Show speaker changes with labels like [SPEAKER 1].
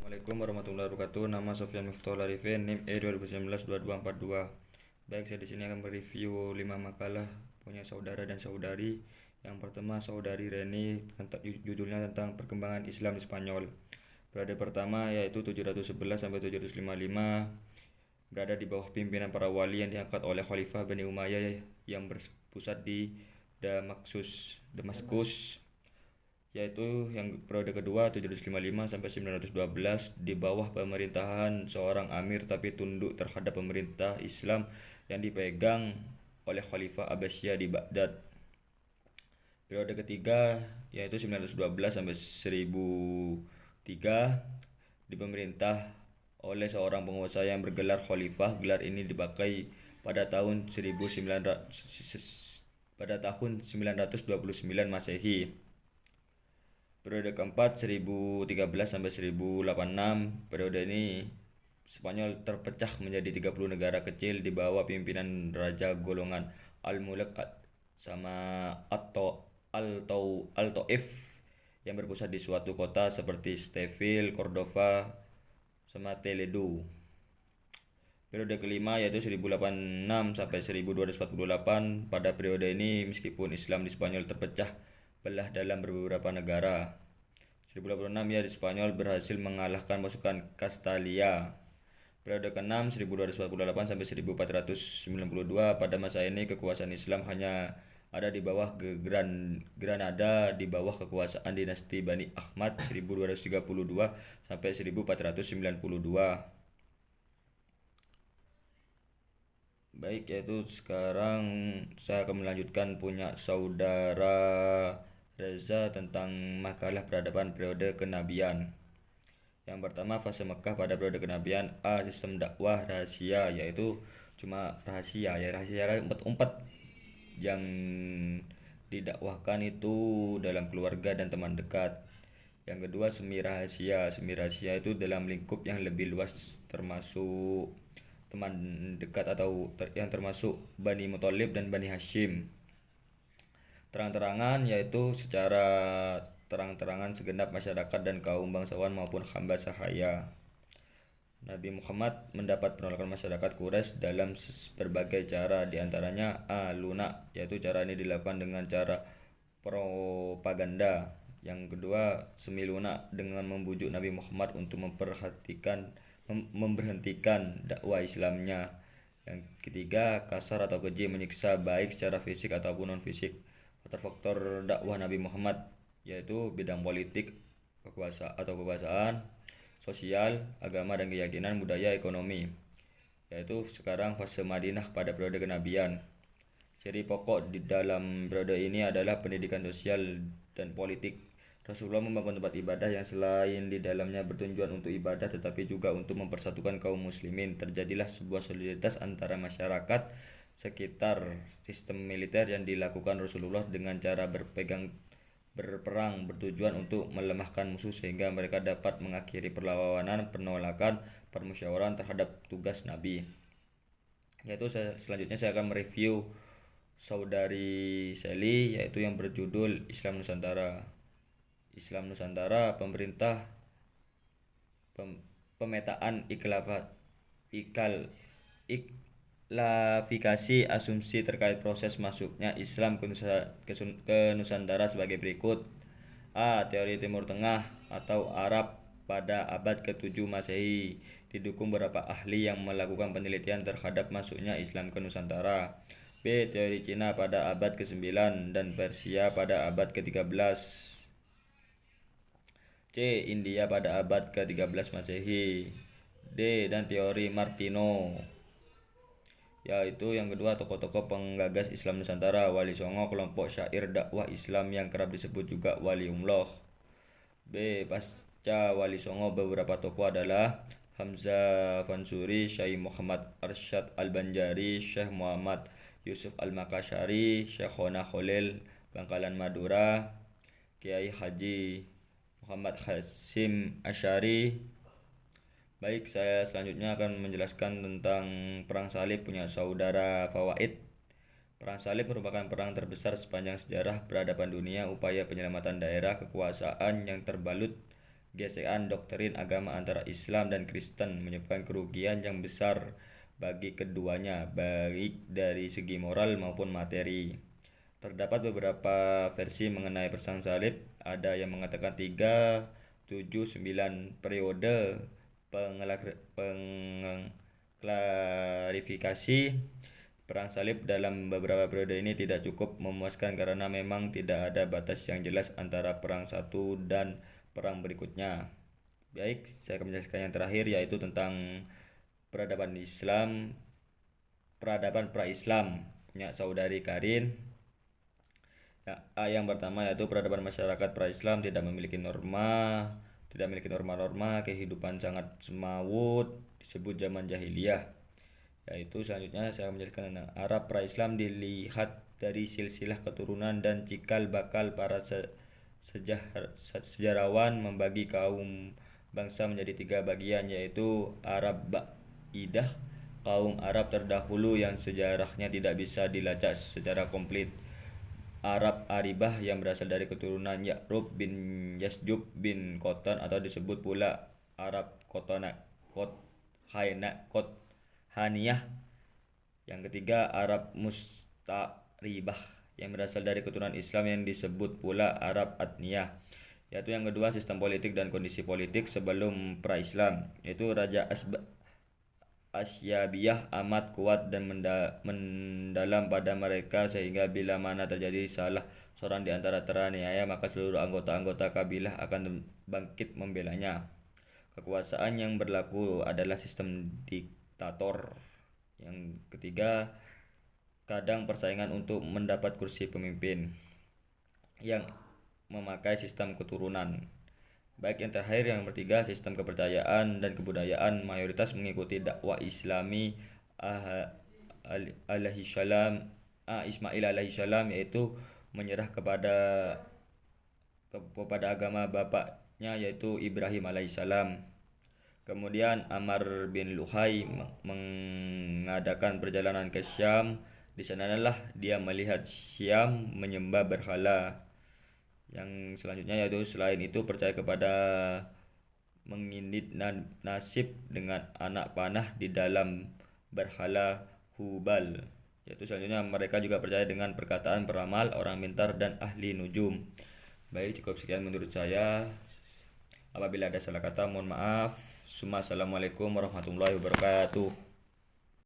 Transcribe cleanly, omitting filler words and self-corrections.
[SPEAKER 1] Assalamualaikum warahmatullahi wabarakatuh. Nama Sofyan Miftahul Arifin, NIM E2019-2242. Baik, saya di sini akan mereview 5 makalah punya saudara dan saudari. Yang pertama, saudari Reni, judulnya tentang perkembangan Islam di Spanyol. Periode pertama yaitu 711 sampai 755, berada di bawah pimpinan para wali yang diangkat oleh Khalifah Bani Umayyah yang berpusat di Damaskus, yaitu yang periode kedua 755 sampai 912 di bawah pemerintahan seorang amir tapi tunduk terhadap pemerintah Islam yang dipegang oleh Khalifah Abbasiyah di Baghdad. Periode ketiga yaitu 912 sampai 1003 di pemerintah oleh seorang penguasa yang bergelar Khalifah. Gelar ini dipakai pada tahun 929 Masehi. Periode keempat 1013 sampai 1086. Periode ini Spanyol terpecah menjadi 30 negara kecil di bawah pimpinan raja golongan Al-Mulk sama Al-Taif yang berpusat di suatu kota seperti Seville, Cordova, sama Toledo. Periode kelima yaitu 1086 sampai 1248. Pada periode ini meskipun Islam di Spanyol terpecah belah dalam beberapa negara. 1086 ya di Spanyol berhasil mengalahkan pasukan Castalia. Periode ke-6 1248 sampai 1492. Pada masa ini kekuasaan Islam hanya ada di bawah Granada di bawah kekuasaan dinasti Bani Ahmad 1232 sampai 1492. Baik, yaitu sekarang saya akan melanjutkan punya saudara Reza tentang makalah peradaban periode kenabian. Yang pertama, fase Mekah pada periode kenabian. A. Sistem dakwah rahasia, yaitu cuma rahasia ya, rahasia umpet-umpet yang didakwahkan itu dalam keluarga dan teman dekat. Yang kedua, semi rahasia. Semi rahasia itu dalam lingkup yang lebih luas termasuk teman dekat atau yang termasuk Bani Muthalib dan Bani Hashim. Terang-terangan yaitu secara terang-terangan segenap masyarakat dan kaum bangsawan maupun hamba sahaya. Nabi Muhammad mendapat penolakan masyarakat Quraisy dalam berbagai cara, diantaranya A. Lunak, yaitu cara ini dilakukan dengan cara propaganda. Yang kedua, semi lunak dengan membujuk Nabi Muhammad untuk memberhentikan dakwah Islamnya. Yang ketiga, kasar atau keji, menyiksa baik secara fisik ataupun non fisik. Faktor-faktor dakwah Nabi Muhammad yaitu bidang politik, kekuasaan, sosial, agama dan keyakinan, budaya, ekonomi. Yaitu sekarang fase Madinah pada periode kenabian. Ciri pokok di dalam periode ini adalah pendidikan sosial dan politik. Rasulullah membangun tempat ibadah yang selain di dalamnya bertujuan untuk ibadah tetapi juga untuk mempersatukan kaum muslimin. Terjadilah sebuah solidaritas antara masyarakat sekitar. Sistem militer yang dilakukan Rasulullah dengan cara berperang bertujuan untuk melemahkan musuh sehingga mereka dapat mengakhiri perlawanan, penolakan, permusyawaratan terhadap tugas Nabi. Yaitu selanjutnya saya akan mereview saudari Sally, yaitu yang berjudul Islam Nusantara. Islam Nusantara, pemetaan iklasifikasi asumsi terkait proses masuknya Islam ke Nusantara sebagai berikut. A. Teori Timur Tengah atau Arab pada abad ke-7 Masehi, didukung beberapa ahli yang melakukan penelitian terhadap masuknya Islam ke Nusantara. B. Teori Cina pada abad ke-9 dan Persia pada abad ke-13. C. India pada abad ke-13 Masehi. D. Dan teori Martino, yaitu yang kedua tokoh-tokoh penggagas Islam Nusantara, Wali Songo, kelompok syair dakwah Islam yang kerap disebut juga Waliullah. B. Pasca Wali Songo beberapa tokoh adalah Hamzah Fansuri, Syekh Muhammad Arsyad Al-Banjari, Syekh Muhammad Yusuf Al-Makasyari, Syekhona Khalil Bangkalan Madura, Kiai Haji Muhammad Hasim Asy'ari. Baik, saya selanjutnya akan menjelaskan tentang Perang Salib punya saudara Fawaid. Perang Salib merupakan perang terbesar sepanjang sejarah peradaban dunia, upaya penyelamatan daerah kekuasaan yang terbalut gesekan doktrin agama antara Islam dan Kristen menyebabkan kerugian yang besar bagi keduanya, baik dari segi moral maupun materi. Terdapat beberapa versi mengenai perang salib. Ada yang mengatakan 3, 7, 9 periode pengklarifikasi perang salib dalam beberapa periode ini tidak cukup memuaskan karena memang tidak ada batas yang jelas antara perang satu dan perang berikutnya. Baik, saya akan menjelaskan yang terakhir yaitu tentang peradaban pra-Islam punya saudari Karin. Yang pertama yaitu peradaban masyarakat pra-Islam tidak memiliki norma-norma kehidupan sangat semawut, disebut zaman jahiliyah. Yaitu selanjutnya saya menjelaskan tentang Arab pra-Islam dilihat dari silsilah keturunan dan cikal bakal para sejarawan membagi kaum bangsa menjadi 3 bagian, yaitu Arab Ba'idah, kaum Arab terdahulu yang sejarahnya tidak bisa dilacak secara komplit. Arab Aribah yang berasal dari keturunan Ya'rub bin Yasjub bin Qotan atau disebut pula Arab Qothaniyah. Yang ketiga Arab Mustaribah yang berasal dari keturunan Islam yang disebut pula Arab Adniyah. Yaitu yang kedua sistem politik dan kondisi politik sebelum pra-Islam, yaitu Raja Asyabiyah amat kuat dan mendalam pada mereka sehingga bila mana terjadi salah seorang di antara teraniaya maka seluruh anggota-anggota kabilah akan bangkit membelanya. Kekuasaan yang berlaku adalah sistem diktator. Yang ketiga, kadang persaingan untuk mendapat kursi pemimpin yang memakai sistem keturunan. Baik, yang terakhir yang ketiga, sistem kepercayaan dan kebudayaan mayoritas mengikuti dakwah Islami Ismail alaihissalam, yaitu menyerah kepada agama bapaknya yaitu Ibrahim alaihissalam. Kemudian Amr bin Luhai mengadakan perjalanan ke Syam. Di sanalah dia melihat Syam menyembah berhala. Yang selanjutnya yaitu selain itu percaya kepada mengindit nasib dengan anak panah di dalam berhala Hubal. Yaitu selanjutnya mereka juga percaya dengan perkataan peramal, orang pintar dan ahli nujum. Baik, cukup sekian menurut saya. Apabila ada salah kata mohon maaf. Assalamualaikum warahmatullahi wabarakatuh.